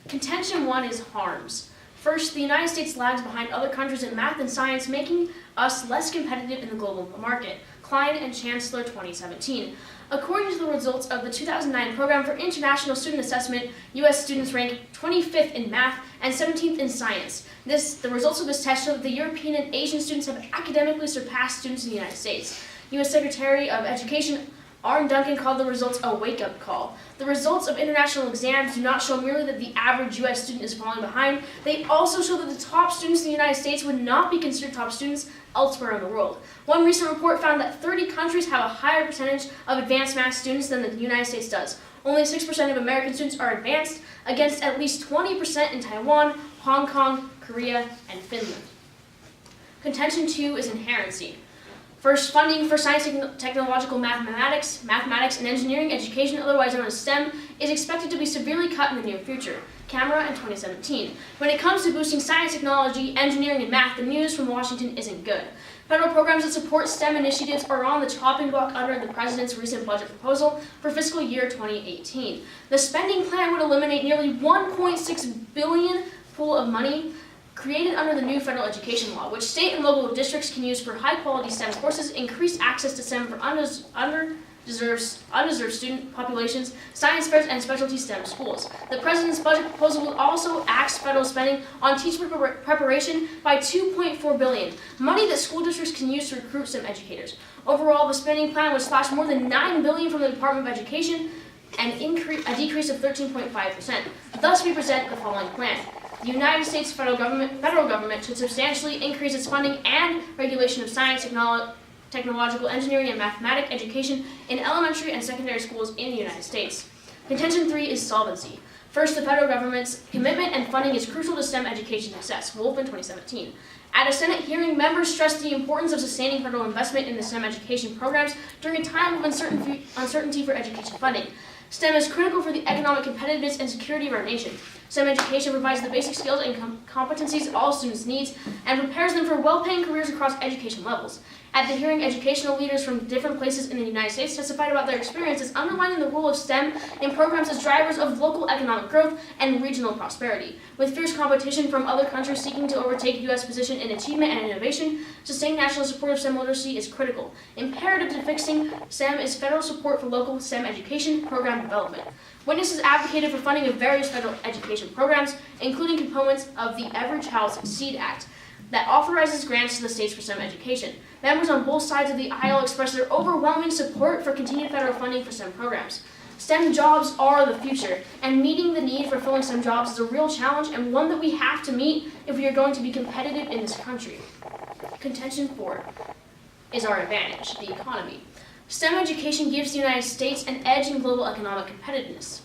Contention 1 is harms. First, the United States lags behind other countries in math and science, making us less competitive in the global market. Klein and Chancellor 2017. According to the results of the 2009 Program for International Student Assessment, U.S. students rank 25th in math and 17th in science. The results of this test show that the European and Asian students have academically surpassed students in the United States. U.S. Secretary of Education Arne Duncan called the results a wake-up call. The results of international exams do not show merely that the average U.S. student is falling behind, they also show that the top students in the United States would not be considered top students elsewhere in the world. One recent report found that 30 countries have a higher percentage of advanced math students than the United States does. Only 6% of American students are advanced, against at least 20% in Taiwan, Hong Kong, Korea, and Finland. Contention 2 is inherency. First, funding for science, technological mathematics, and engineering education, otherwise known as STEM, is expected to be severely cut in the near future. Camera in 2017. When it comes to boosting science, technology, engineering, and math, the news from Washington isn't good. Federal programs that support STEM initiatives are on the chopping block under the president's recent budget proposal for fiscal year 2018. The spending plan would eliminate nearly $1.6 billion pool of money created under the new federal education law, which state and local districts can use for high-quality STEM courses, increase access to STEM for undeserved student populations, science fairs, and specialty STEM schools. The president's budget proposal will also axe federal spending on teacher preparation by $2.4 billion, money that school districts can use to recruit STEM educators. Overall, the spending plan would slash more than $9 billion from the Department of Education, and a decrease of 13.5%. Thus, we present the following plan. The United States federal government should substantially increase its funding and regulation of science, technological, engineering, and mathematics education in elementary and secondary schools in the United States. Contention 3 is solvency. First, the federal government's commitment and funding is crucial to STEM education success. Wolf in 2017. At a Senate hearing, members stressed the importance of sustaining federal investment in the STEM education programs during a time of uncertainty for education funding. STEM is critical for the economic competitiveness and security of our nation. STEM education provides the basic skills and competencies all students need and prepares them for well-paying careers across education levels. At the hearing, educational leaders from different places in the United States testified about their experiences underlining the role of STEM in programs as drivers of local economic growth and regional prosperity. With fierce competition from other countries seeking to overtake U.S. position in achievement and innovation, sustained national support of STEM literacy is critical. Imperative to fixing STEM is federal support for local STEM education program development. Witnesses advocated for funding of various federal education programs, including components of the Every Child Succeed Act that authorizes grants to the states for STEM education. Members on both sides of the aisle expressed their overwhelming support for continued federal funding for STEM programs. STEM jobs are the future, and meeting the need for filling STEM jobs is a real challenge and one that we have to meet if we are going to be competitive in this country. Contention 4 is our advantage, the economy. STEM education gives the United States an edge in global economic competitiveness.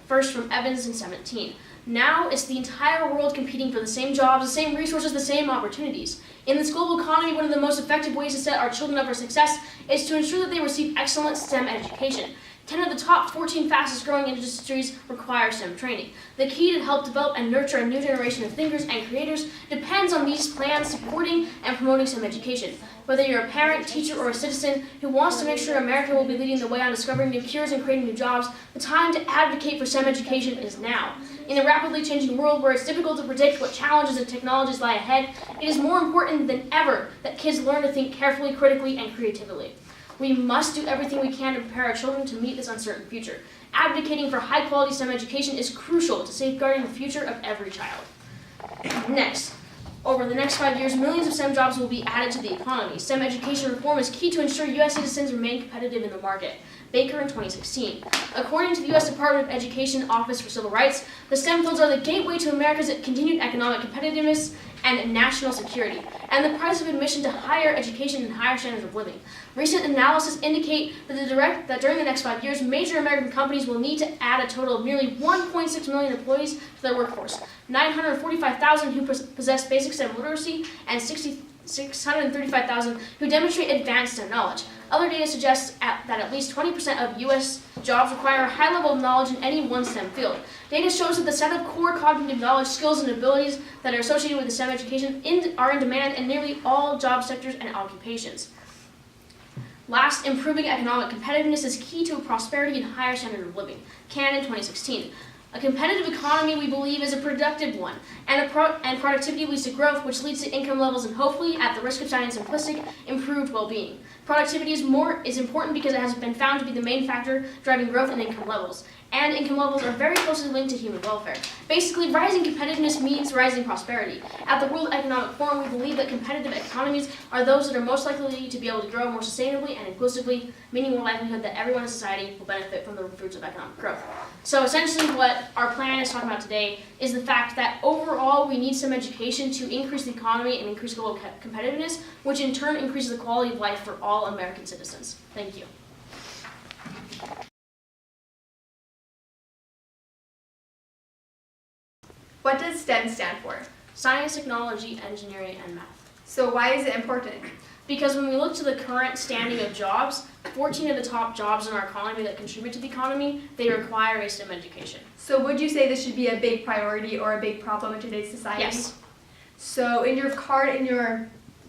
First, from Evans in 17. Now it's the entire world competing for the same jobs, the same resources, the same opportunities. In this global economy, one of the most effective ways to set our children up for success is to ensure that they receive excellent STEM education. 10 of the top 14 fastest growing industries require STEM training. The key to help develop and nurture a new generation of thinkers and creators depends on these plans supporting and promoting STEM education. Whether you're a parent, teacher, or a citizen who wants to make sure America will be leading the way on discovering new cures and creating new jobs, the time to advocate for STEM education is now. In a rapidly changing world where it's difficult to predict what challenges and technologies lie ahead, it is more important than ever that kids learn to think carefully, critically, and creatively. We must do everything we can to prepare our children to meet this uncertain future. Advocating for high-quality STEM education is crucial to safeguarding the future of every child. Next, over the next 5 years, millions of STEM jobs will be added to the economy. STEM education reform is key to ensure U.S. citizens remain competitive in the market. Baker in 2016. According to the U.S. Department of Education Office for Civil Rights, the STEM fields are the gateway to America's continued economic competitiveness and national security, and the price of admission to higher education and higher standards of living. Recent analysis indicate that during the next 5 years, major American companies will need to add a total of nearly 1.6 million employees to their workforce, 945,000 who possess basic STEM literacy, and 635,000 who demonstrate advanced STEM knowledge. Other data suggests that at least 20% of U.S. jobs require a high level of knowledge in any one STEM field. Data shows that the set of core cognitive knowledge, skills, and abilities that are associated with the STEM education are in demand in nearly all job sectors and occupations. Last, improving economic competitiveness is key to prosperity and higher standard of living. Cannon 2016. A competitive economy, we believe, is a productive one, and productivity leads to growth, which leads to income levels and hopefully, at the risk of sounding simplistic, improved well-being. Productivity is important because it has been found to be the main factor driving growth and income levels. And income levels are very closely linked to human welfare. Basically, rising competitiveness means rising prosperity. At the World Economic Forum, we believe that competitive economies are those that are most likely to be able to grow more sustainably and inclusively, meaning more likelihood that everyone in society will benefit from the fruits of economic growth. So essentially what our plan is talking about today is the fact that overall we need some education to increase the economy and increase global competitiveness, which in turn increases the quality of life for all American citizens. Thank you. What does STEM stand for? Science, technology, engineering, and math. So why is it important? Because when we look to the current standing of jobs, 14 of the top jobs in our economy that contribute to the economy, they require a STEM education. So would you say this should be a big priority or a big problem in today's society? Yes. So in your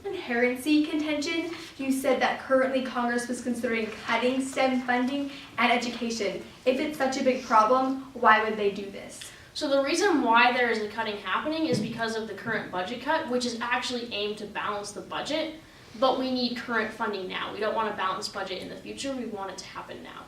inherency contention, you said that currently Congress was considering cutting STEM funding and education. If it's such a big problem, why would they do this? So the reason why there is a cutting happening is because of the current budget cut, which is actually aimed to balance the budget, but we need current funding now. We don't want a balanced budget in the future, we want it to happen now.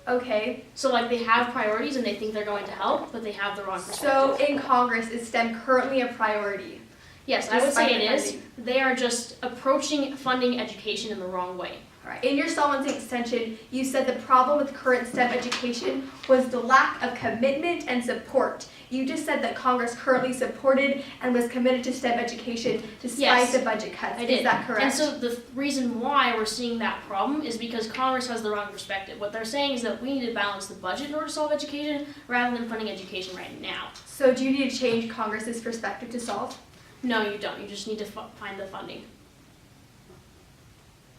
Okay. So like they have priorities and they think they're going to help, but they have the wrong perspective. So in Congress, is STEM currently a priority? Yes, I would say Despite it the is. funding. They are just approaching funding education in the wrong way. All right. In your Solomon extension, you said the problem with current STEM education was the lack of commitment and support. You just said that Congress currently supported and was committed to STEM education despite Yes, the budget cuts. I did. Is that correct? And so the reason why we're seeing that problem is because Congress has the wrong perspective. What they're saying is that we need to balance the budget in order to solve education rather than funding education right now. So do you need to change Congress's perspective to solve? No, you don't. You just need to find the funding.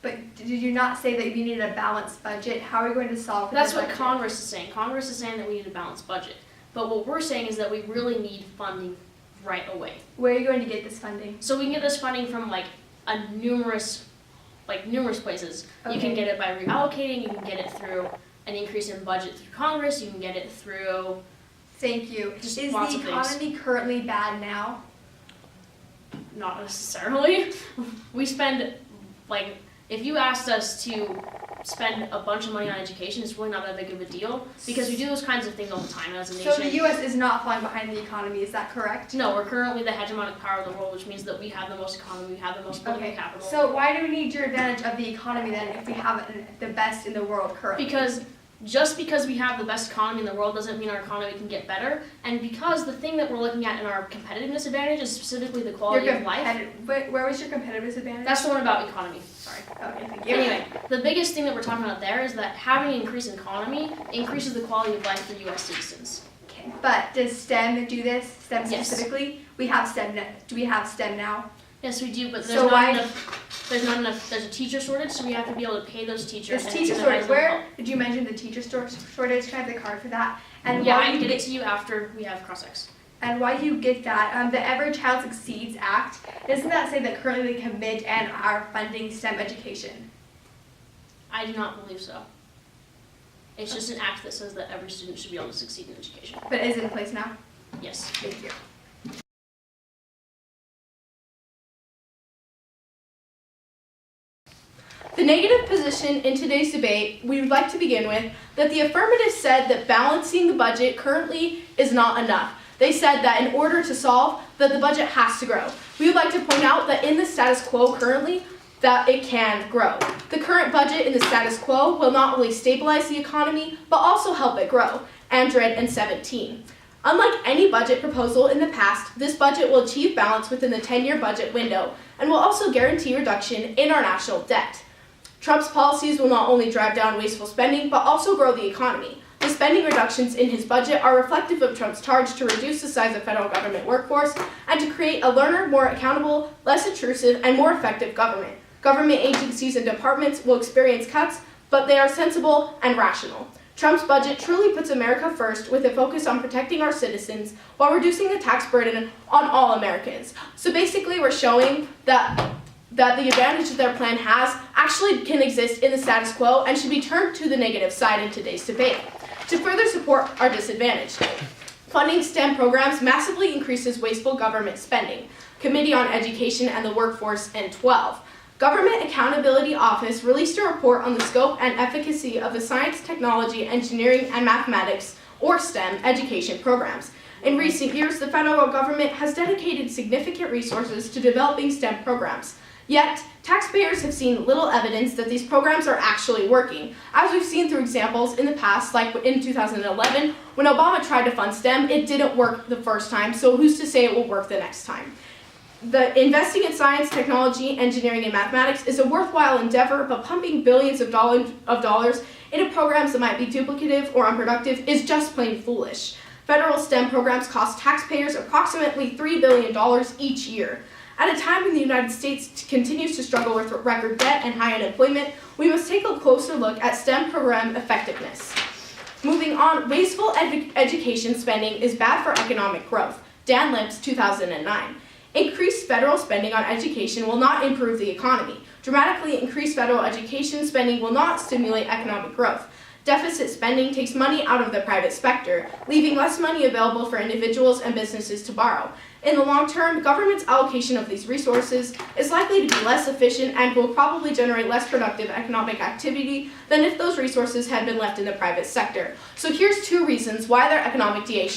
But did you not say that you needed a balanced budget? How are we going to solve That's the what budget? Congress is saying. Congress is saying that we need a balanced budget. But what we're saying is that we really need funding right away. Where are you going to get this funding? So we can get this funding from numerous places. You can Okay. get it by reallocating, you can get it through an increase in budget through Congress, you can get it through Thank you. Just Is lots the of things. economy currently bad now? not necessarily. We spend if you asked us to spend a bunch of money on education, it's really not that big of a deal because we do those kinds of things all the time as a nation. So the U.S. is not falling behind the economy, is that correct? No, we're currently the hegemonic power of the world, which means that we have the most economy, we have the most political Okay, capital. so why do we need your advantage of the economy then if we have the best in the world currently? Because just because we have the best economy in the world doesn't mean our economy can get better, and because the thing that we're looking at in our competitiveness advantage is specifically the quality of life. Where was your competitive advantage? That's the one about economy. Sorry. Okay, thank you. Anyway, the biggest thing that we're talking about there is that having an increase in economy increases the quality of life for U.S. citizens. Okay. But does STEM do this? STEM Yes. specifically? We have STEM now. Do we have STEM now? Yes, we do, but So why- there's not enough. There's a teacher shortage, so we have to be able to pay those teachers. This and teacher incentivize shortage, them where help. did you mention the teacher shortage? Can I have the card for that? And Yeah, why I can you get it to you after we have cross-ex. And why you get that, the Every Child Succeeds Act, doesn't that say that currently they commit and are funding STEM education? I do not believe so. It's just an act that says that every student should be able to succeed in education. But is it in place now? Yes. Thank you. The negative position in today's debate, we would like to begin with that the affirmative said that balancing the budget currently is not enough. They said that in order to solve, that the budget has to grow. We would like to point out that in the status quo currently, that it can grow. The current budget in the status quo will not only stabilize the economy, but also help it grow. Andred and 17. Unlike any budget proposal in the past, this budget will achieve balance within the 10-year budget window and will also guarantee reduction in our national debt. Trump's policies will not only drive down wasteful spending, but also grow the economy. The spending reductions in his budget are reflective of Trump's charge to reduce the size of federal government workforce and to create a learner, more accountable, less intrusive, and more effective government. Government agencies and departments will experience cuts, but they are sensible and rational. Trump's budget truly puts America first with a focus on protecting our citizens while reducing the tax burden on all Americans. So basically we're showing that the advantage that their plan has actually can exist in the status quo and should be turned to the negative side in today's debate to further support our disadvantage. Funding STEM programs massively increases wasteful government spending. Committee on Education and the Workforce and 12. Government Accountability Office released a report on the scope and efficacy of the science, technology, engineering, and mathematics, or STEM, education programs. In recent years, the federal government has dedicated significant resources to developing STEM programs. Yet, taxpayers have seen little evidence that these programs are actually working. As we've seen through examples in the past, like in 2011, when Obama tried to fund STEM, it didn't work the first time, so who's to say it will work the next time? The investing in science, technology, engineering, and mathematics is a worthwhile endeavor, but pumping billions of dollars into programs that might be duplicative or unproductive is just plain foolish. Federal STEM programs cost taxpayers approximately $3 billion each year. At a time when the United States continues to struggle with record debt and high unemployment, we must take a closer look at STEM program effectiveness. Moving on, wasteful education spending is bad for economic growth. Dan Lips, 2009. Increased federal spending on education will not improve the economy. Dramatically increased federal education spending will not stimulate economic growth. Deficit spending takes money out of the private sector, leaving less money available for individuals and businesses to borrow. In the long term, government's allocation of these resources is likely to be less efficient and will probably generate less productive economic activity than if those resources had been left in the private sector. So here's 2 reasons why their economic advantage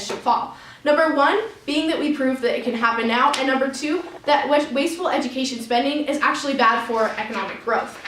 should fall. Number 1, being that we prove that it can happen now, and number 2, that wasteful education spending is actually bad for economic growth.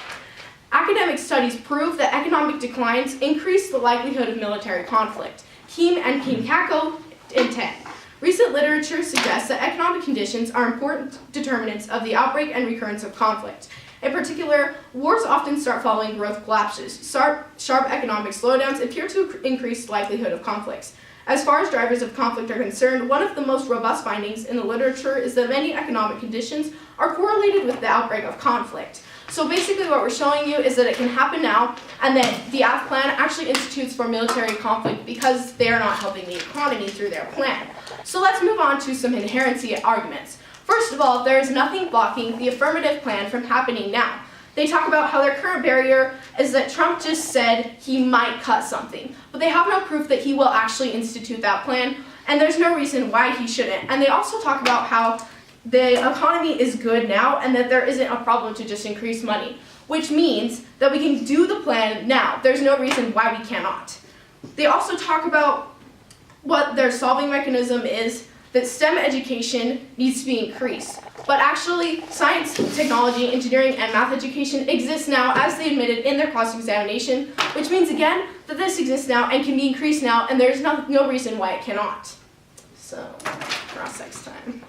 Academic studies prove that economic declines increase the likelihood of military conflict. Keem and Kinkako in 10. Recent literature suggests that economic conditions are important determinants of the outbreak and recurrence of conflict. In particular, wars often start following growth collapses. Sharp economic slowdowns appear to increase the likelihood of conflicts. As far as drivers of conflict are concerned, one of the most robust findings in the literature is that many economic conditions are correlated with the outbreak of conflict. So basically what we're showing you is that it can happen now, and that the AF plan actually institutes for military conflict because they are not helping the economy through their plan. So let's move on to some inherency arguments. First of all, there is nothing blocking the affirmative plan from happening now. They talk about how their current barrier is that Trump just said he might cut something, but they have no proof that he will actually institute that plan, and there's no reason why he shouldn't. And they also talk about how the economy is good now and that there isn't a problem to just increase money, which means that we can do the plan now. There's no reason why we cannot. They also talk about what their solving mechanism is, that STEM education needs to be increased. But actually, science, technology, engineering, and math education exists now as they admitted in their cross-examination, which means again that this exists now and can be increased now, and there's no reason why it cannot. So, cross-sex time.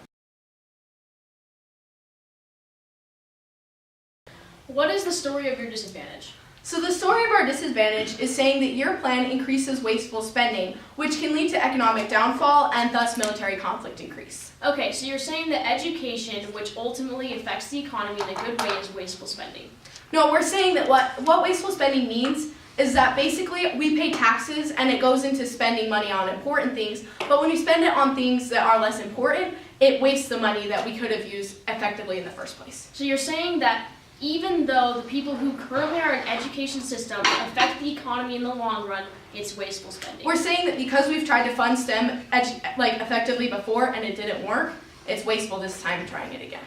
What is the story of your disadvantage? So the story of our disadvantage is saying that your plan increases wasteful spending, which can lead to economic downfall and thus military conflict increase. Okay, so you're saying that education, which ultimately affects the economy in a good way, is wasteful spending. No, we're saying that what wasteful spending means is that basically we pay taxes and it goes into spending money on important things, but when we spend it on things that are less important, it wastes the money that we could have used effectively in the first place. So you're saying that even though the people who currently are in education system affect the economy in the long run, it's wasteful spending. We're saying that because we've tried to fund STEM effectively before and it didn't work, it's wasteful this time trying it again.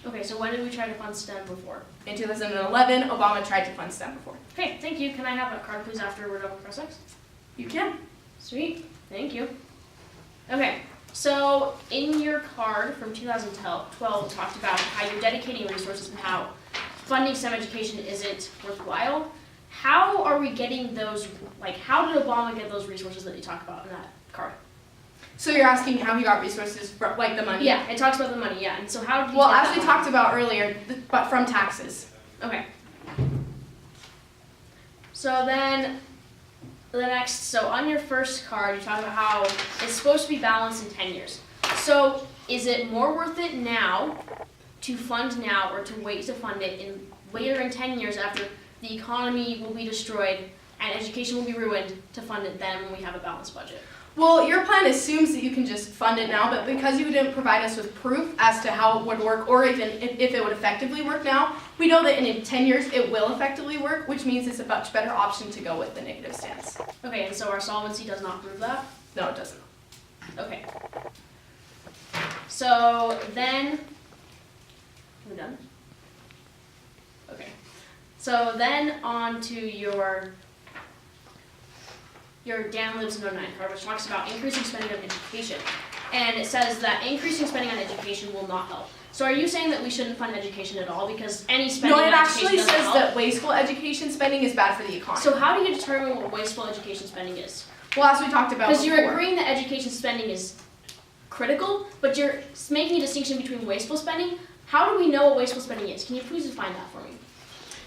Okay, so when did we try to fund STEM before? In 2011, Obama tried to fund STEM before. Okay, thank you. Can I have a card, please, after we're done with cross-sex? You can. Sweet, thank you. Okay, so in your card from 2012, talked about how you're dedicating resources and how funding STEM education isn't worthwhile. How are we getting those, how did Obama get those resources that you talk about in that card? So you're asking how he got resources, the money? Yeah, it talks about the money, yeah. And so how did he Well, get as that we money? talked about earlier, but from taxes. Okay. So then, so on your first card, you talk about how it's supposed to be balanced in 10 years. So is it more worth it now to fund now or to wait to fund it later in 10 years after the economy will be destroyed and education will be ruined to fund it then when we have a balanced budget? Well, your plan assumes that you can just fund it now, but because you didn't provide us with proof as to how it would work or even if it would effectively work now, we know that in 10 years it will effectively work, which means it's a much better option to go with the negative stance. Okay, and so our solvency does not prove that? No, it doesn't. Okay. So then, we're done? Okay. So then on to your Dan Lives in 09 card, which talks about increasing spending on education. And it says that increasing spending on education will not help. So are you saying that we shouldn't fund education at all because any spending No, on it education actually doesn't says help? that wasteful education spending is bad for the economy. So how do you determine what wasteful education spending is? Well, as we talked about Because before. you're agreeing that education spending is critical, but you're making a distinction between wasteful spending. How do we know what wasteful spending is? Can you please define that for me?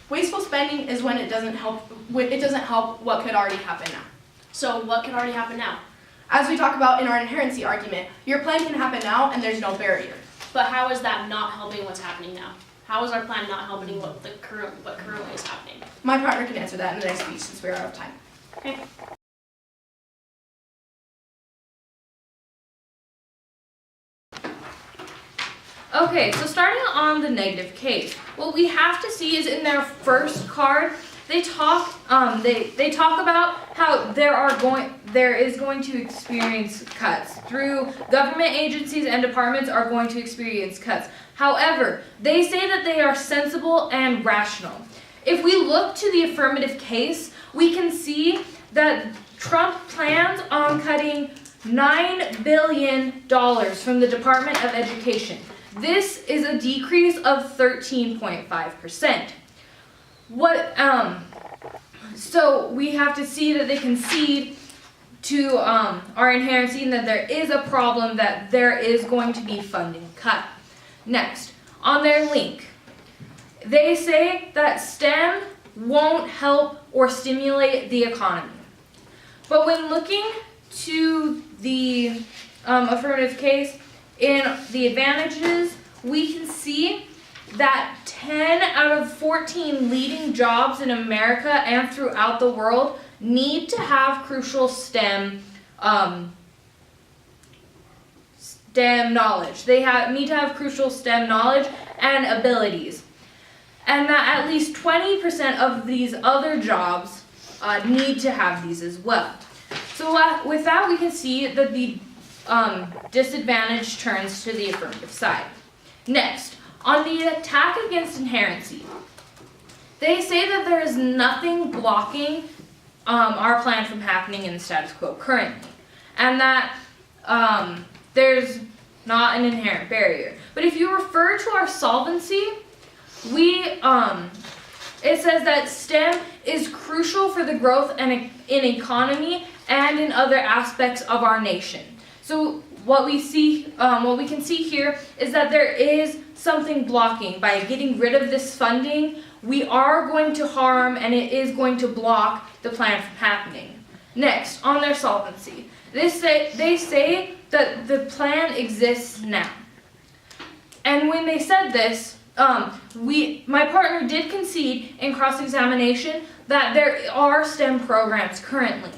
Wasteful spending is when it doesn't help what could already happen now. So what can already happen now? As we talk about in our inherency argument, your plan can happen now and there's no barrier. But how is that not helping what's happening now? How is our plan not helping what currently is happening? My partner can answer that in the next speech since we're out of time. Okay. Okay, so starting on the negative case, what we have to see is in their first card, they talk about how there is going to experience cuts through government agencies and departments are going to experience cuts. However, they say that they are sensible and rational. If we look to the affirmative case, we can see that Trump plans on cutting $9 billion from the Department of Education. This is a decrease of 13.5%. So we have to see that they concede to our inherency and that there is a problem, that there is going to be funding cut. Next, on their link, they say that STEM won't help or stimulate the economy. But when looking to the affirmative case, in the advantages, we can see that 10 out of 14 leading jobs in America and throughout the world need to have crucial STEM knowledge. They need to have crucial STEM knowledge and abilities. And that at least 20% of these other jobs need to have these as well. So with that, we can see that the disadvantage turns to the affirmative side. Next, on the attack against inherency, they say that there is nothing blocking our plan from happening in the status quo currently, and that there's not an inherent barrier. But if you refer to our solvency, it says that STEM is crucial for the growth in economy and in other aspects of our nation. So what we can see here is that there is something blocking. By getting rid of this funding, we are going to harm and it is going to block the plan from happening. Next, on their solvency, they say that the plan exists now. And when they said this, my partner did concede in cross-examination that there are STEM programs currently.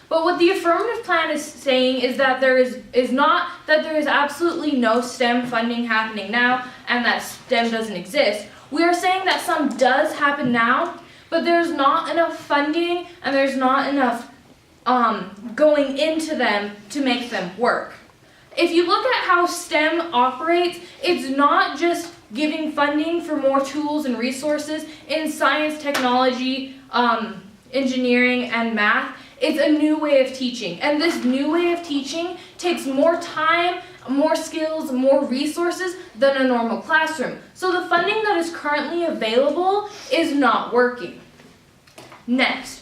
But what the affirmative plan is saying is that there is absolutely no STEM funding happening now and that STEM doesn't exist. We are saying that some does happen now, but there's not enough funding and there's not enough going into them to make them work. If you look at how STEM operates, it's not just giving funding for more tools and resources in science, technology, engineering, and math. It's a new way of teaching, and this new way of teaching takes more time, more skills, more resources than a normal classroom. So the funding that is currently available is not working. Next,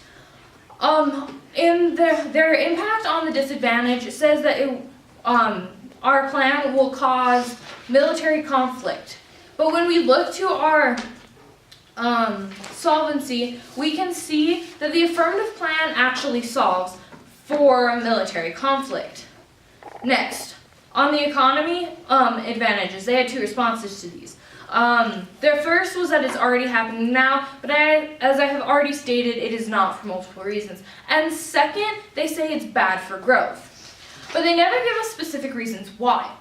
in their impact on the disadvantage, it says that our plan will cause military conflict. But when we look to our solvency, we can see that the affirmative plan actually solves for military conflict. Next, on the economy advantages, they had two responses to these. Their first was that it's already happening now, but as I have already stated, it is not for multiple reasons. And second, they say it's bad for growth. but they never give us specific reasons why.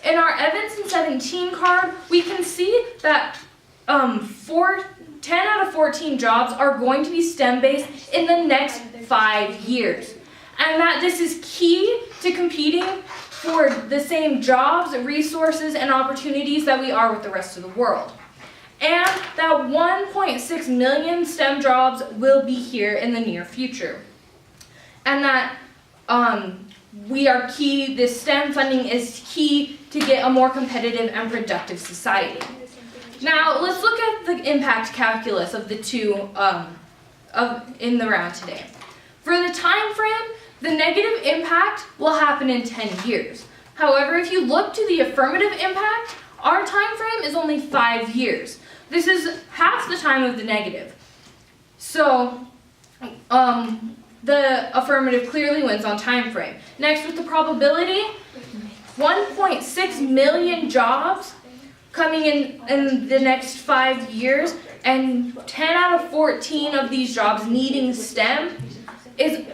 In our Evans and 17 card, we can see that 10 out of 14 jobs are going to be STEM-based in the next 5 years. And that this is key to competing for the same jobs, resources, and opportunities that we are with the rest of the world. And that 1.6 million STEM jobs will be here in the near future. And that we are key, this STEM funding is key to get a more competitive and productive society. Now, let's look at the impact calculus of the two in the round today. For the time frame, the negative impact will happen in 10 years. However, if you look to the affirmative impact, our time frame is only 5 years. This is half the time of the negative. So, the affirmative clearly wins on time frame. Next, with the probability, 1.6 million jobs coming in the next 5 years, and 10 out of 14 of these jobs needing STEM is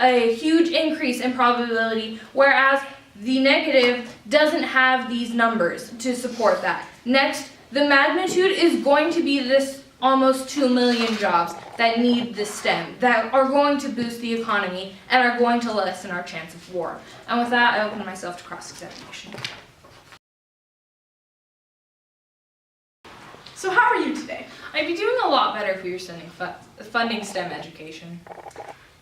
a huge increase in probability, whereas the negative doesn't have these numbers to support that. Next, the magnitude is going to be this almost 2 million jobs that need the STEM, that are going to boost the economy and are going to lessen our chance of war. And with that, I open myself to cross-examination. So how are you today? I'd be doing a lot better if we were funding STEM education.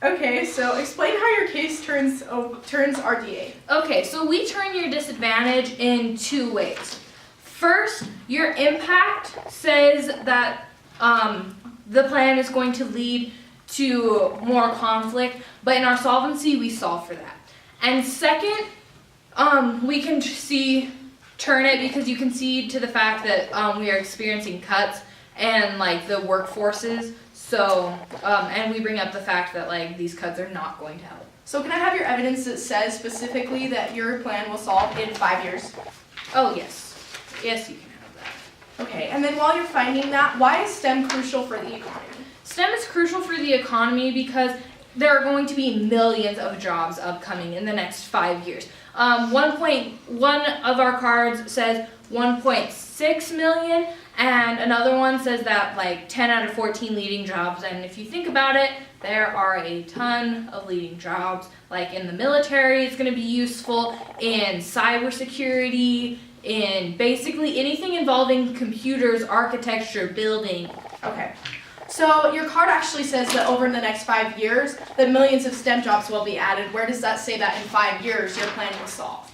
Okay, so explain how your case turns RDA. Okay, so we turn your disadvantage in 2 ways. First, your impact says that the plan is going to lead to more conflict, but in our solvency, we solve for that. And second, we can turn it because you concede to the fact that we are experiencing cuts and like the workforces. So, and we bring up the fact that like these cuts are not going to help. So can I have your evidence that says specifically that your plan will solve in 5 years? Oh yes, yes you can have that. Okay, and then while you're finding that, why is STEM crucial for the economy? STEM is crucial for the economy because there are going to be millions of jobs upcoming in the next 5 years. One of our cards says 1.6 million, and another one says that like 10 out of 14 leading jobs. And if you think about it, there are a ton of leading jobs. Like in the military, it's going to be useful, in cybersecurity, in basically anything involving computers, architecture, building. Okay. So your card actually says that over the next 5 years, that millions of STEM jobs will be added. Where does that say that in 5 years your plan will solve?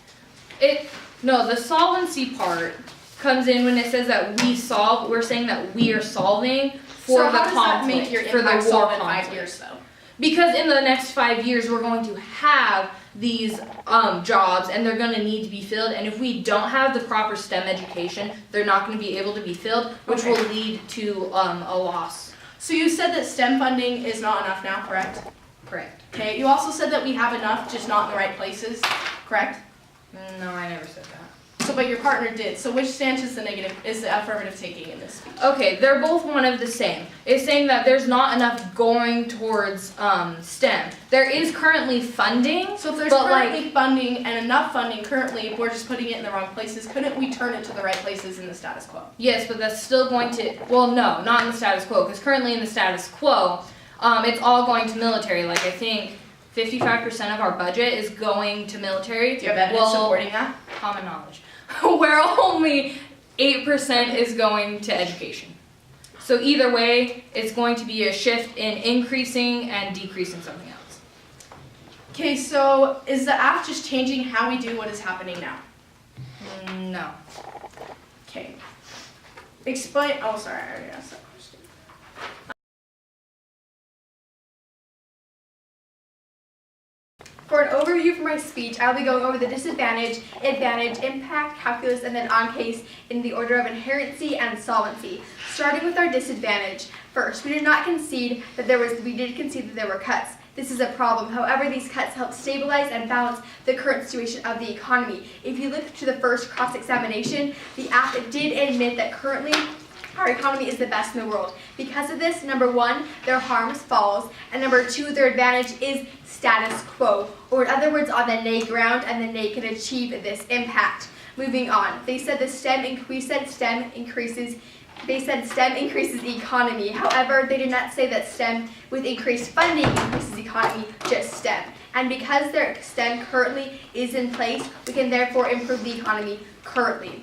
No, the solvency part comes in when it says that we solve. We're saying that we are solving for so the how does conflict, that make your for impact the war solve in 5 conflict. years though? Because in the next 5 years, we're going to have these jobs, and they're going to need to be filled. And if we don't have the proper STEM education, they're not going to be able to be filled, which Okay. will lead to a loss. So you said that STEM funding is not enough now, correct? Correct. Okay, you also said that we have enough, just not in the right places, correct? No, I never said that. So, but your partner did. So which stance is the affirmative taking in this speech? Okay, they're both one of the same. It's saying that there's not enough going towards STEM. There is currently funding. So if there's But, currently funding and enough funding currently, we're just putting it in the wrong places, couldn't we turn it to the right places in the status quo? Yes, but that's still going to, well, no, not in the status quo, because currently in the status quo, it's all going to military. Like, I think 55% of our budget is going to military. Do you have evidence supporting that? Common knowledge. Where only 8% is going to education. So either way, it's going to be a shift in increasing and decreasing something else. Okay, so is the app just changing how we do what is happening now? No. Okay. Explain, oh sorry, I already asked that question. For an overview for my speech, I'll be going over the disadvantage, advantage, impact, calculus, and then on case in the order of inherency and solvency. Starting with our disadvantage. First, we did concede that there were cuts. This is a problem. However, these cuts help stabilize and balance the current situation of the economy. If you look to the first cross-examination, the app did admit that currently our economy is the best in the world. Because of this, number one, their harms falls, and number two, their advantage is status quo, or in other words, on the nay ground, and the nay can achieve this impact. Moving on, they said STEM increases the economy. However, they did not say that STEM with increased funding increases the economy, just STEM. And because their STEM currently is in place, we can therefore improve the economy currently.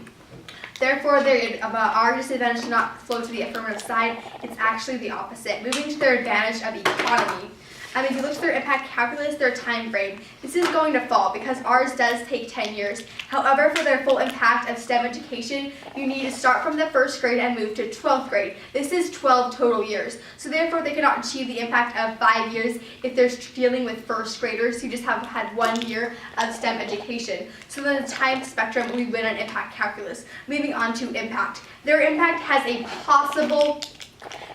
Therefore, our disadvantage does not flow to the affirmative side. It's actually the opposite. Moving to their advantage of economy. If you look at their impact calculus, their time frame, this is going to fall because ours does take 10 years. However, for their full impact of STEM education, you need to start from the 1st grade and move to 12th grade. This is 12 total years. So therefore, they cannot achieve the impact of 5 years if they're dealing with 1st graders who just have had 1 year of STEM education. So then the time spectrum, we win on impact calculus. Moving on to impact. Their impact has a possible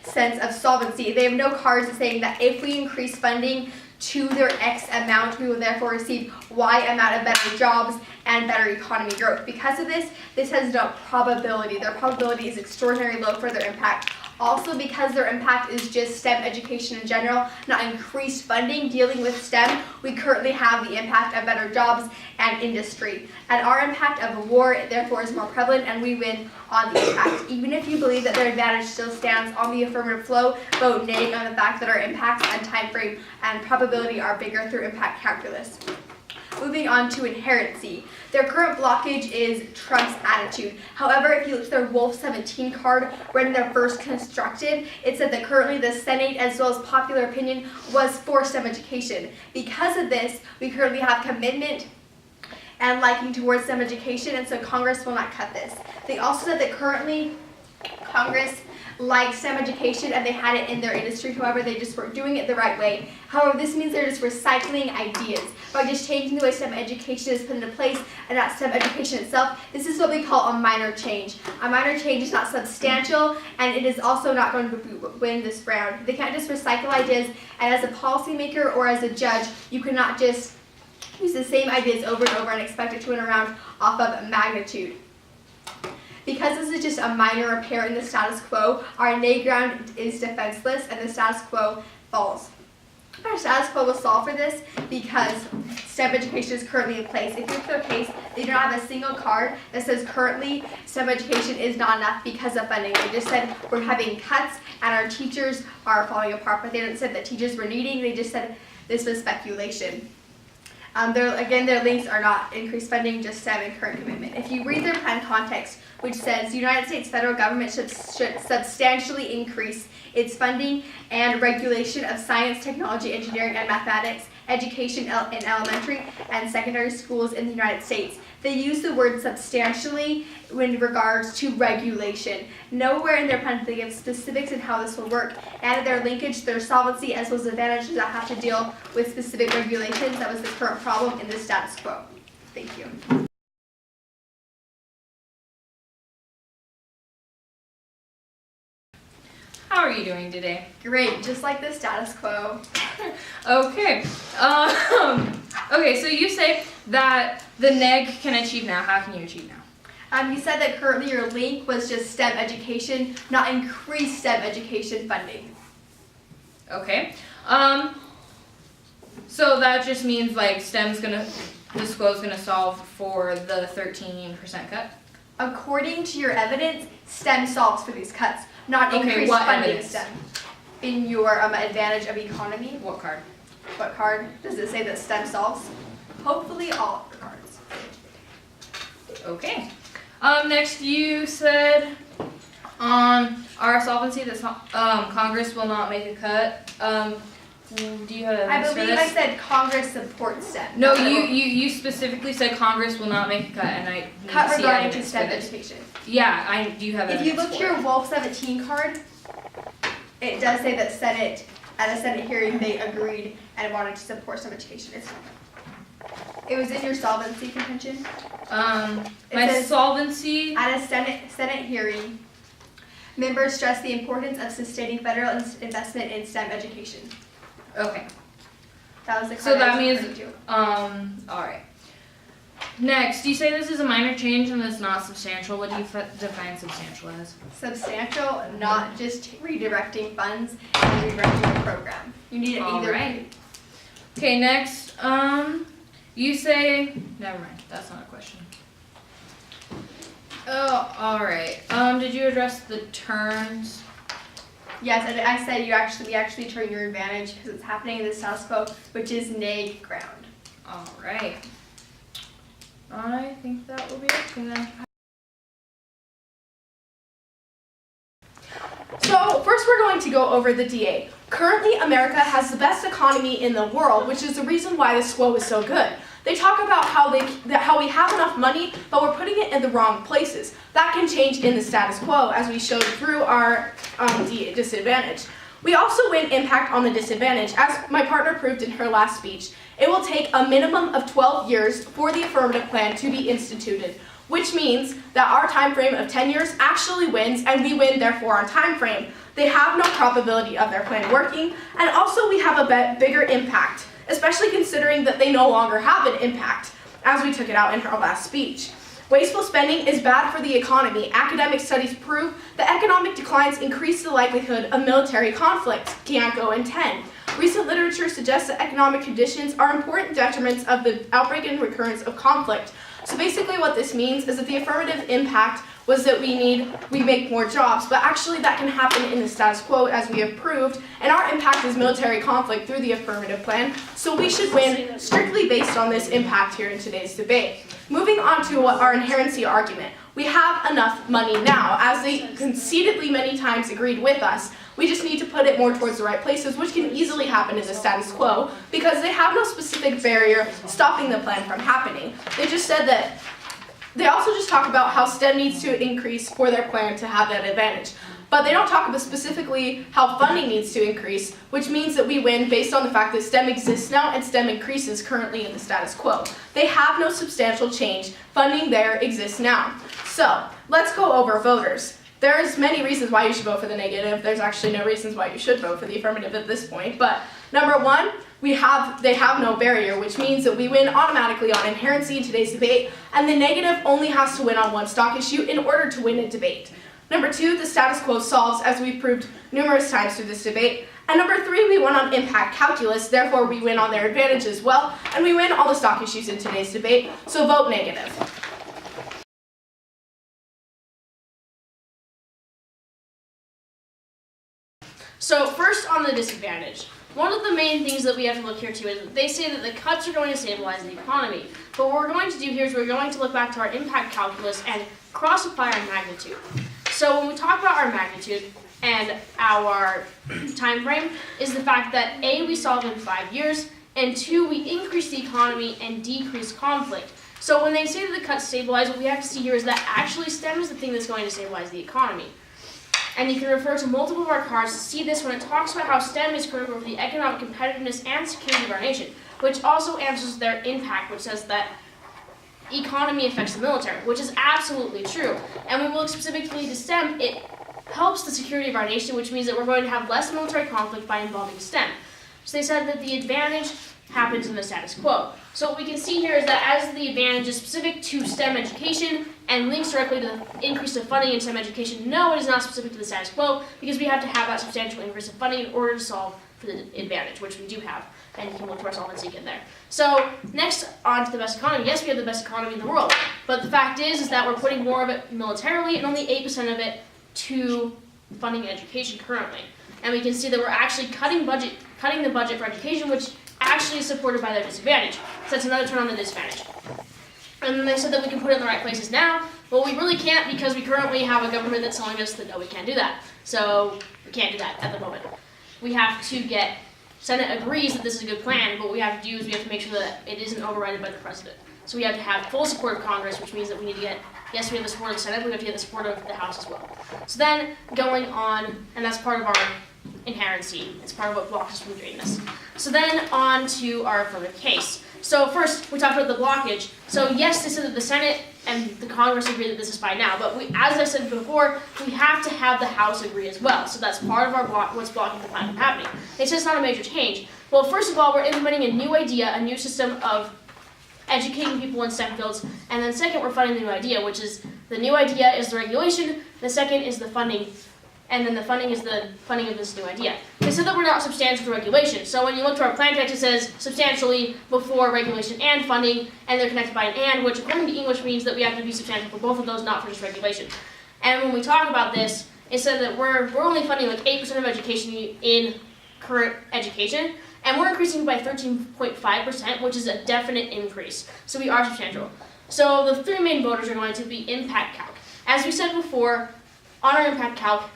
sense of solvency. They have no cards saying that if we increase funding to their X amount, we will therefore receive Y amount of better jobs and better economy growth. Because of this, this has no probability. Their probability is extraordinarily low for their impact. Also, because their impact is just STEM education in general, not increased funding dealing with STEM, we currently have the impact of better jobs and industry. And our impact of a war, therefore, is more prevalent, and we win on the impact. Even if you believe that their advantage still stands on the affirmative flow, vote nay on the fact that our impacts and time frame and probability are bigger through impact calculus. Moving on to inherency. Their current blockage is Trump's attitude. However, if you look at their Wolf 17 card, when they're first constructed, it said that currently the Senate, as well as popular opinion, was for STEM education. Because of this, we currently have commitment and liking towards STEM education, and so Congress will not cut this. They also said that currently Congress likes STEM education and they had it in their industry. However, they just weren't doing it the right way. However, this means they're just recycling ideas by just changing the way STEM education is put into place and not STEM education itself. This is what we call a minor change. A minor change is not substantial, and it is also not going to win this round. They can't just recycle ideas, and as a policymaker or as a judge, you cannot just use the same ideas over and over and expect it to win a round off of magnitude. Because this is just a minor repair in the status quo, our nay ground is defenseless and the status quo falls. Our status quo will solve for this because STEM education is currently in place. If you look at their case, they do not have a single card that says currently STEM education is not enough because of funding. They just said we're having cuts and our teachers are falling apart, but they didn't say that teachers were needing, they just said this was speculation. Their links are not increased funding, just STEM and current commitment. If you read their plan context, which says the United States federal government should substantially increase its funding and regulation of science, technology, engineering, and mathematics education in elementary and secondary schools in the United States. They use the word substantially in regards to regulation. Nowhere in their plan do they give specifics in how this will work, and their linkage, their solvency, as well as advantages that have to deal with specific regulations. That was the current problem in the status quo. Thank you. How are you doing today? Great, just like the status quo. Okay. Okay, so you say that the neg can achieve now. How can you achieve now? You said that currently your link was just STEM education, not increased STEM education funding. Okay. So that just means like this quote is gonna solve for the 13% cut? According to your evidence, STEM solves for these cuts, not Okay, increased what funding evidence? STEM. In your advantage of economy, What card? what card does it say that STEM solves? Hopefully all of the cards. Okay. Next you said our solvency that Congress will not make a cut. Do you have I evidence for believe this? I said Congress supports STEM. No, you specifically said Congress will not make a cut, and I need Cut to see regarding to evidence STEM for this. education. Yeah, do you have If evidence you look for to your it? Wolf 17 card, it does say that at a Senate hearing, they agreed and wanted to support STEM education. It was in your solvency contention. It My says- solvency. At a Senate hearing, members stressed the importance of sustaining federal investment in STEM education. Okay. That was the So card I that was means- referring to. All right. Next, you say this is a minor change and it's not substantial. What do you define substantial as? Substantial, not just redirecting funds and redirecting the program. You need it either. Alright. Okay, next, you say, never mind, that's not a question. Oh, alright. Did you address the turns? Yes, and I said we actually turn your advantage because it's happening in the status quo, which is neg ground. Alright. I think that will be okay then. So first we're going to go over the DA. Currently, America has the best economy in the world, which is the reason why the SQUO is so good. They talk about how we have enough money, but we're putting it in the wrong places. That can change in the status quo, as we showed through our DA disadvantage. We also win impact on the disadvantage, as my partner proved in her last speech. It will take a minimum of 12 years for the affirmative plan to be instituted, which means that our time frame of 10 years actually wins, and we win therefore on time frame. They have no probability of their plan working, and also we have a bigger impact, especially considering that they no longer have an impact, as we took it out in her last speech. Wasteful spending is bad for the economy. Academic studies prove that economic declines increase the likelihood of military conflicts. Can't go in 10. Recent literature suggests that economic conditions are important detriments of the outbreak and recurrence of conflict. So basically what this means is that the affirmative impact was that we make more jobs, but actually that can happen in the status quo, as we have proved, and our impact is military conflict through the affirmative plan, so we should win strictly based on this impact here in today's debate. Moving on to our inherency argument. We have enough money now, as they conceitedly many times agreed with us. We just need to put it more towards the right places, which can easily happen in the status quo, because they have no specific barrier stopping the plan from happening. They just said that they also just talk about how STEM needs to increase for their plan to have that advantage. But they don't talk about specifically how funding needs to increase, which means that we win based on the fact that STEM exists now and STEM increases currently in the status quo. They have no substantial change. Funding there exists now. So let's go over voters. There's many reasons why you should vote for the negative. There's actually no reasons why you should vote for the affirmative at this point. But number one, they have no barrier, which means that we win automatically on inherency in today's debate, and the negative only has to win on one stock issue in order to win a debate. Number two, the status quo solves, as we've proved numerous times through this debate. And number three, we win on impact calculus, therefore we win on their advantage as well, and we win all the stock issues in today's debate, so vote negative. So first on the disadvantage. One of the main things that we have to look here to is that they say that the cuts are going to stabilize the economy. But what we're going to do here is we're going to look back to our impact calculus and cross-apply our magnitude. So when we talk about our magnitude and our time frame is the fact that A, we solve in 5 years, and 2, we increase the economy and decrease conflict. So when they say that the cuts stabilize, what we have to see here is that actually STEM is the thing that's going to stabilize the economy. And you can refer to multiple of our cards to see this when it talks about how STEM is critical for the economic competitiveness and security of our nation, which also answers their impact, which says that economy affects the military, which is absolutely true. And when we look specifically to STEM, it helps the security of our nation, which means that we're going to have less military conflict by involving STEM. So they said that the advantage happens in the status quo. So what we can see here is that as the advantage is specific to STEM education and links directly to the increase of funding in STEM education, no, it is not specific to the status quo because we have to have that substantial increase of funding in order to solve for the advantage, which we do have, and you can look to our solvency again there. So next, on to the best economy. Yes, we have the best economy in the world, but the fact is that we're putting more of it militarily and only 8% of it to funding education currently. And we can see that we're actually cutting the budget for education, which actually is supported by their disadvantage. So that's another turn on the disadvantage. And then they said that we can put it in the right places now. Well, we really can't because we currently have a government that's telling us that no, we can't do that. So we can't do that at the moment. We have to get, Senate agrees that this is a good plan, but what we have to do is we have to make sure that it isn't overridden by the president. So we have to have full support of Congress, which means that we need to get, yes, we have the support of the Senate, but we have to get the support of the House as well. So then going on, and that's part of our inherency. It's part of what blocks us from doing this. So then on to our affirmative case. So first, we talked about the blockage. So yes, this is that the Senate and the Congress agree that this is fine now, but as I said before, we have to have the House agree as well. So that's part of our what's blocking the plan from happening. They said it's not a major change. Well, first of all, we're implementing a new idea, a new system of educating people in STEM fields. And then second, we're funding the new idea, which is the new idea is the regulation, the second is the funding, and then the funding is the funding of this new idea. They said that we're not substantial to regulation. So when you look to our plan text, it says substantially before regulation and funding, and they're connected by an and, which according to English means that we have to be substantial for both of those, not for just regulation. And when we talk about this, it said that we're only funding like 8% of education in current education, and we're increasing by 13.5%, which is a definite increase. So we are substantial. So the three main voters are going to be impact calc. As we said before, on our impact calc,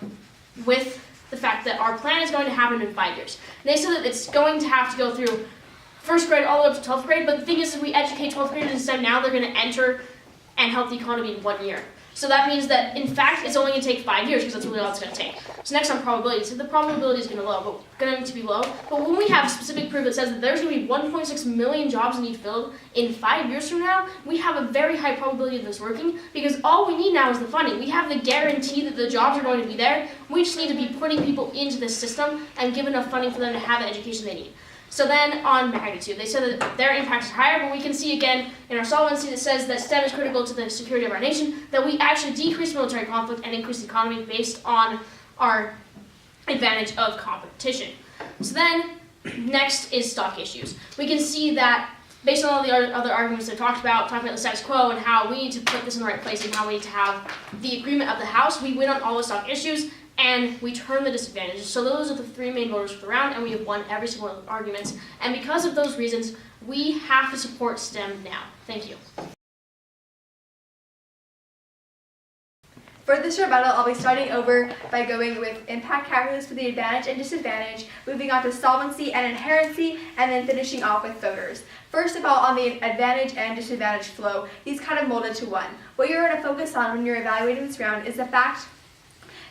with the fact that our plan is going to happen in 5 years. And they said that it's going to have to go through first grade all the way up to 12th grade, but the thing is, if we educate 12th graders in STEM now, they're going to enter and help the economy in 1 year. So that means that, in fact, it's only going to take 5 years, because that's really all it's going to take. So next on probability, so the probability is going to be low, but when we have specific proof that says that there's going to be 1.6 million jobs that need filled in 5 years from now, we have a very high probability of this working, because all we need now is the funding. We have the guarantee that the jobs are going to be there. We just need to be putting people into the system and give enough funding for them to have the education they need. So then on magnitude, they said that their impact is higher, but we can see again in our solvency that says that STEM is critical to the security of our nation, that we actually decrease military conflict and increase the economy based on our advantage of competition. So then, next is stock issues. We can see that based on all the other arguments they talked about the status quo and how we need to put this in the right place and how we need to have the agreement of the House, we win on all the stock issues, and we turn the disadvantages. So those are the three main voters for the round, and we have won every single one of the arguments. And because of those reasons, we have to support STEM now. Thank you. For this rebuttal, I'll be starting over by going with impact calculus for the advantage and disadvantage, moving on to solvency and inherency, and then finishing off with voters. First of all, on the advantage and disadvantage flow, these kind of molded to one. What you're going to focus on when you're evaluating this round is the fact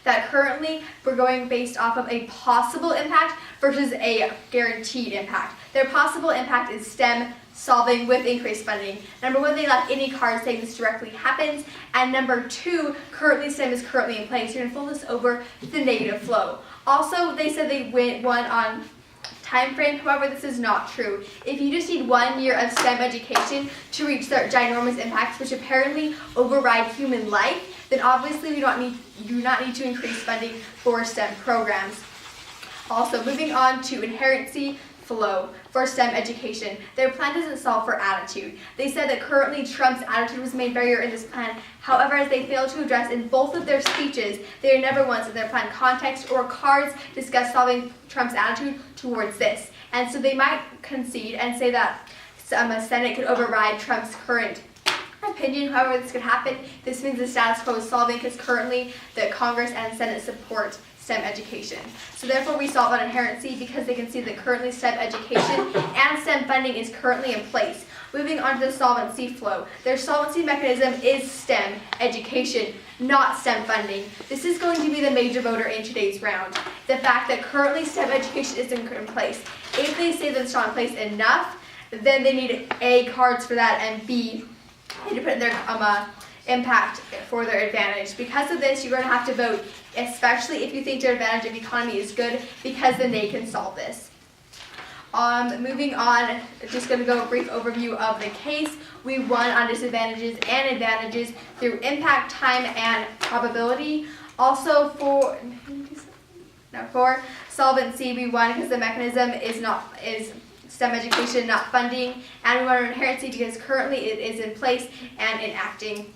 that currently we're going based off of a possible impact versus a guaranteed impact. Their possible impact is STEM solving with increased funding. Number one, they left any card saying this directly happens. And number two, currently STEM is currently in place. You're gonna fold this over to the negative flow. Also, they said they won on time frame. However, this is not true. If you just need 1 year of STEM education to reach their ginormous impacts, which apparently override human life, then obviously we do not need to increase funding for STEM programs. Also, moving on to inherency flow for STEM education. Their plan doesn't solve for attitude. They said that currently Trump's attitude was the main barrier in this plan. However, as they failed to address in both of their speeches, they are never once in their plan context or cards discuss solving Trump's attitude towards this. And so they might concede and say that a Senate could override Trump's current opinion. However, this could happen. This means the status quo is solving because currently the Congress and Senate support STEM education. So therefore we solve on inherency because they can see that currently STEM education and STEM funding is currently in place. Moving on to the solvency flow. Their solvency mechanism is STEM education, not STEM funding. This is going to be the major voter in today's round. The fact that currently STEM education isn't in place. If they say that it's not in place enough, then they need A, cards for that, and B, they need to put in their impact for their advantage. Because of this, you're going to have to vote, especially if you think their advantage of economy is good, because then they can solve this. Moving on, just going to go a brief overview of the case. We won on disadvantages and advantages through impact, time, and probability. Also for solvency, we won because the mechanism is STEM education, not funding, and we won on inherency because currently it is in place and enacting.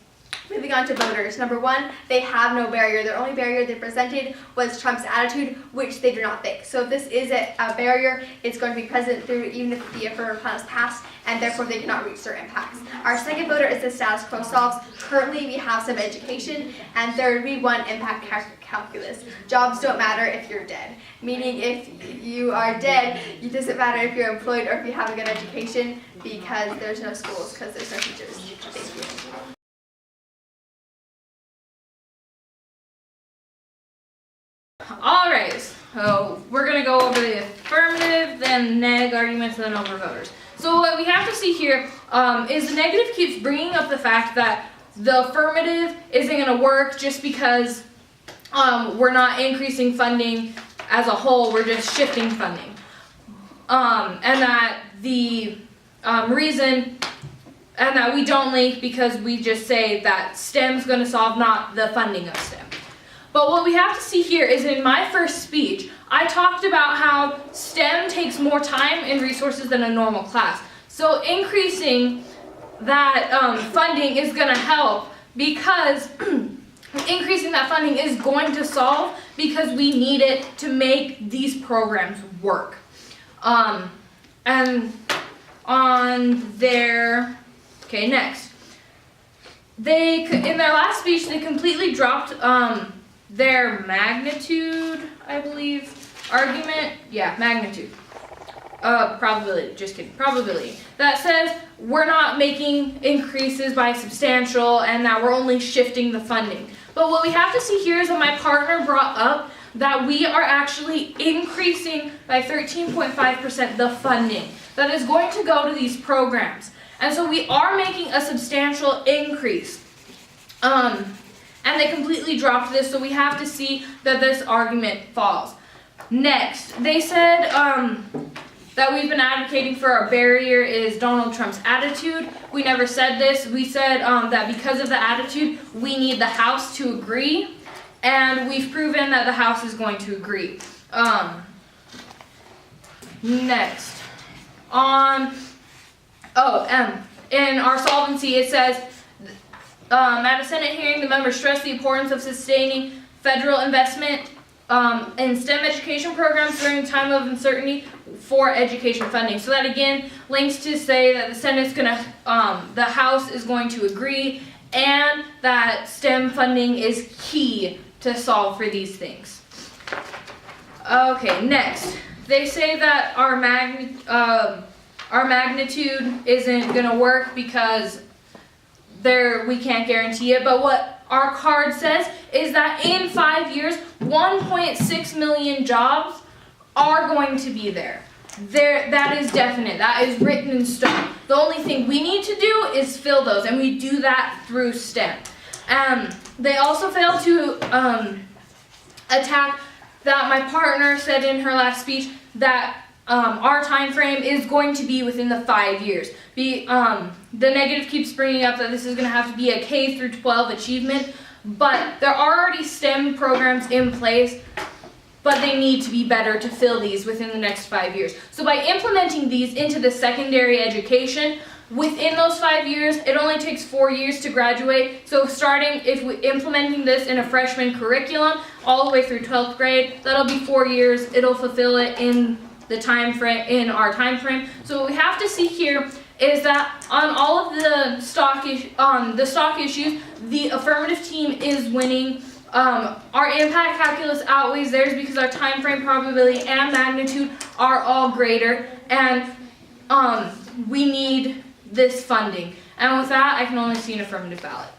Moving on to voters. Number one, they have no barrier. Their only barrier they presented was Trump's attitude, which they do not think. So if this is a barrier, it's going to be present through even if the affirmative plan is passed, and therefore they cannot reach their impacts. Our second voter is the status quo solves. Currently we have some education, and third, we won impact calculus. Jobs don't matter if you're dead. Meaning if you are dead, it doesn't matter if you're employed or if you have a good education because there's no schools, because there's no teachers. Thank you. All right, so we're going to go over the affirmative, then neg arguments, then over voters. So what we have to see here is the negative keeps bringing up the fact that the affirmative isn't going to work just because we're not increasing funding as a whole, we're just shifting funding. And that the reason and that we don't link because we just say that STEM's going to solve, not the funding of STEM. But what we have to see here is in my first speech, I talked about how STEM takes more time and resources than a normal class. So increasing that funding is going to help because increasing that funding is going to solve because we need it to make these programs work. And on their, okay, next. They, in their last speech, they completely dropped their magnitude, I believe, argument. Yeah, magnitude. Probability, just kidding, probability. That says we're not making increases by substantial and that we're only shifting the funding. But what we have to see here is that my partner brought up that we are actually increasing by 13.5% the funding that is going to go to these programs. And so we are making a substantial increase. And they completely dropped this, so we have to see that this argument falls. Next, they said that we've been advocating for a barrier is Donald Trump's attitude. We never said this. We said that because of the attitude, we need the House to agree. And we've proven that the House is going to agree. Next, in our solvency, it says, at a Senate hearing, the members stressed the importance of sustaining federal investment in STEM education programs during a time of uncertainty for education funding. So that again links to say that the Senate's gonna, the House is going to agree, and that STEM funding is key to solve for these things. Okay, next. They say that our magnitude isn't gonna work because we can't guarantee it, but what our card says is that in 5 years, 1.6 million jobs are going to be there. That is definite. That is written in stone. The only thing we need to do is fill those, and we do that through STEM. They also failed to attack that my partner said in her last speech that our time frame is going to be within the 5 years. The negative keeps bringing up that this is going to have to be a K through 12 achievement, but there are already STEM programs in place, but they need to be better to fill these within the next 5 years. So by implementing these into the secondary education, within those 5 years, it only takes 4 years to graduate. So implementing this in a freshman curriculum all the way through 12th grade, that'll be 4 years. It'll fulfill it in the time frame, in our time frame. So what we have to see here is that on all of the stock issues, the affirmative team is winning. Our impact calculus outweighs theirs because our time frame, probability, and magnitude are all greater, and we need this funding. And with that, I can only see an affirmative ballot.